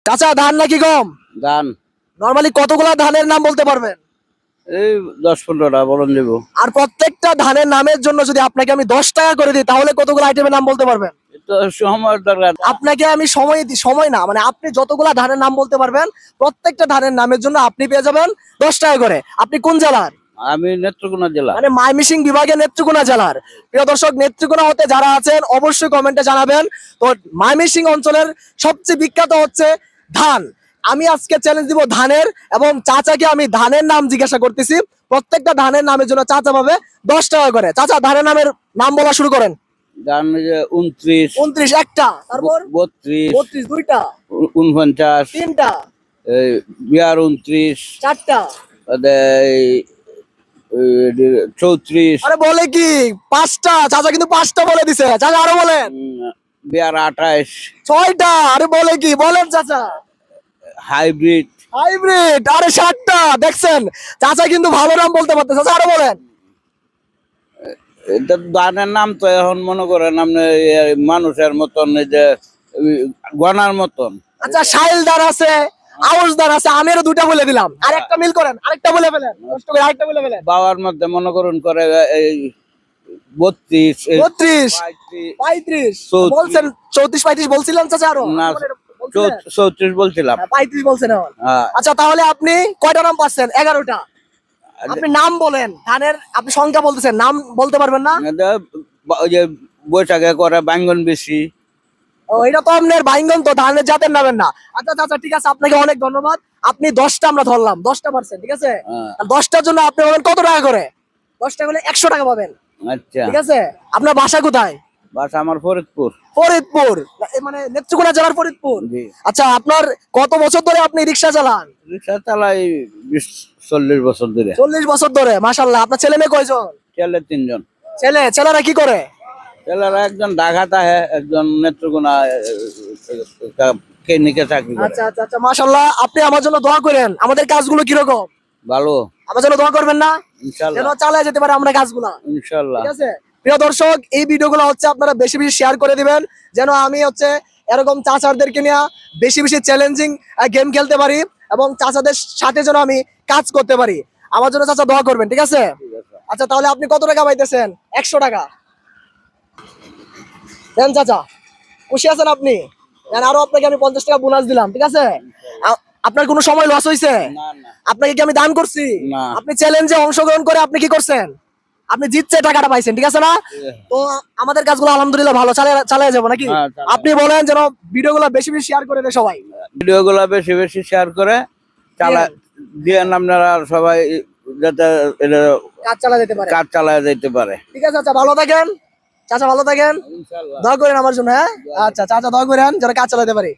চাচা ধান নাকি গম? ধান নরমালি কতগুলা ধানের নাম বলতে পারবেন? এই 10-15টা বলুন দেবো। আর প্রত্যেকটা ধানের নামের জন্য যদি আপনাকে আমি 10 টাকা করে দিই তাহলে কতগুলো আইটেমের নাম বলতে পারবেন? তো সময় দরকার। আপনাকে আমি সময় না মানে আপনি যতগুলা ধানের নাম বলতে পারবেন প্রত্যেকটা ধানের নামের জন্য আপনি পেয়ে যাবেন 10 টাকা করে। আপনি কোন জেলার? আমি নেত্রকোনা জেলা। মানে ময়মনসিংহ বিভাগের নেত্রকোনা জেলার। প্রিয় দর্শক, নেত্রকোনা হতে যারা আছেন অবশ্যই কমেন্টে জানাবেন। তো ময়মনসিংহ অঞ্চলের সবচেয়ে বিখ্যাত হচ্ছে ধান। আমি আজকে চ্যালেঞ্জ দিব ধানের, এবং চাচাকে আমি ধানের নাম জিজ্ঞাসা করতেছি। প্রত্যেকটা ধানের নামের জন্য চাচা পাবে 10 টাকা করে। চাচা ধানের নামের নাম বলা শুরু করেন। ধান 29, 29 একটা, তারপর 32, 32 দুইটা, 49, তিনটা, 29, চারটা, 34, আরে বলে কি 5টা? চাচা কিন্তু 5টা বলে দিছে। চাচা আরো বলেন। 28, 6টা। আরে বলে কি বলেন চাচা? Hybrid, hybrid. আরে 7টা। দেখছেন চাচা কিন্তু ভালো নাম বলতে পারতেছে। চাচা আরো বলেন। এটা ধানের নাম তো এখন মনে করেন আপনি মানুষের মতন, এই যে গনার মতন। আচ্ছা শাইল ধান আছে, আউশ ধান আছে, আমেরও দুইটা বলে দিলাম। আর একটা মিল করেন, আরেকটা বলে ফেলেন, কষ্ট করে আরেকটা বলে ফেলেন। বাবার মধ্যে মনে করুন করে এই 32, 32, 35, 35 34 বলছেন। 34 35 বলছিলেন চাচা? আরো না, বলছিলেন? 34 বলছিলাম। 35 বলছেন এখন। হ্যাঁ। আচ্ছা তাহলে আপনি কয়টা নাম পাচ্ছেন? 11টা। আপনি নাম বলেন ধানের, আপনি সংখ্যা বলতেছেন, নাম বলতে পারবেন না? ওই যে বৈশাখে করে বাইঙ্গন বেশি। ও এটা তো আপনার বাইঙ্গন, তো ধানের জাতের নামের না। আচ্ছা আচ্ছা ঠিক আছে, আপনাকে অনেক ধন্যবাদ। আপনি 10টা আমরা ধরলাম, 10টা পারছেন, ঠিক আছে? হ্যাঁ। আর 10টার জন্য আপনি পাবেন কত টাকা করে? 10টা হলে 100 টাকা পাবেন, আচ্ছা, ঠিক আছে? আপনার বাসা কোথায়? বাসা আমার ফরিদপুর। ফরিদপুর, মানে নেত্রকোনা জেলার ফরিদপুর। জি। আচ্ছা আপনার কত বছর ধরে আপনি রিক্সা চালান? রিক্সা চালাই 20-40 বছর ধরে। 40 বছর ধরে। মাশাআল্লাহ। আপনার ছেলে মেয়ে কয়জন? ছেলে 3 জন। ছেলেরা কি করে? ছেলেরা একজন ঢাকাতে আছে, একজন নেত্রকোনা ক্লিনিকে চাকরি করে। আচ্ছা আচ্ছা আচ্ছা মাশাআল্লাহ। আপনি আমার জন্য দোয়া করেন। আমাদের কাজগুলো কিরকম? ভালো, আমার জন্য দোয়া করবেন না? যেন ইনশাল্লাহ। চালায় যেতে পারে আমরা কাজগুলা, ইনশাল্লাহ। ঠিক আছে? প্রিয় দর্শক, এই ভিডিওগুলো হচ্ছে আপনারা বেশি বেশি শেয়ার করে দিবেন, যেন আমি হচ্ছে এরকম চাচাদেরকে নিয়ে বেশি বেশি চ্যালেঞ্জিং গেম খেলতে পারি, এবং চাচাদের সাথে যেন আমি কাজ করতে পারি। আমার জন্য চাচা দোয়া করবেন, ঠিক আছে? আচ্ছা তাহলে আপনি কত টাকা পাইতেছেন? 100 টাকা দেন চাচা। খুশি আছেন আপনি? দেন আরো আপনাকে আমি 50 টাকা বোনাস দিলাম, ঠিক আছে? আপনার কোনো সময় লস হয়েছে? না না আপনাকে কি আমি দান করছি? না। আপনি চ্যালেঞ্জে অংশগ্রহণ করে আপনি কি করছেন? আপনি জিতছে, টাকাটা পাইছেন, ঠিক আছে না? তো আমাদের কাজগুলো আলহামদুলিল্লাহ ভালো চালিয়ে যাবো নাকি? হ্যাঁ, চালায়। আপনি বলেন যেন ভিডিওগুলো বেশি বেশি শেয়ার করে দেয় সবাই। ভিডিওগুলো বেশি বেশি শেয়ার করে দিয়েন আপনারা সবাই, যাতে এটা কাজ চালা যেতে পারে। কাজ চালায় যেতে পারে। ঠিক আছে চাচা, ভালো থাকেন। চাচা ভালো থাকেন, ইনশাল্লাহ। দোয়া করেন আমার জন্য। হ্যাঁ আচ্ছা চাচা, দোয়া করেন যেন কাজ চালাতে পারি।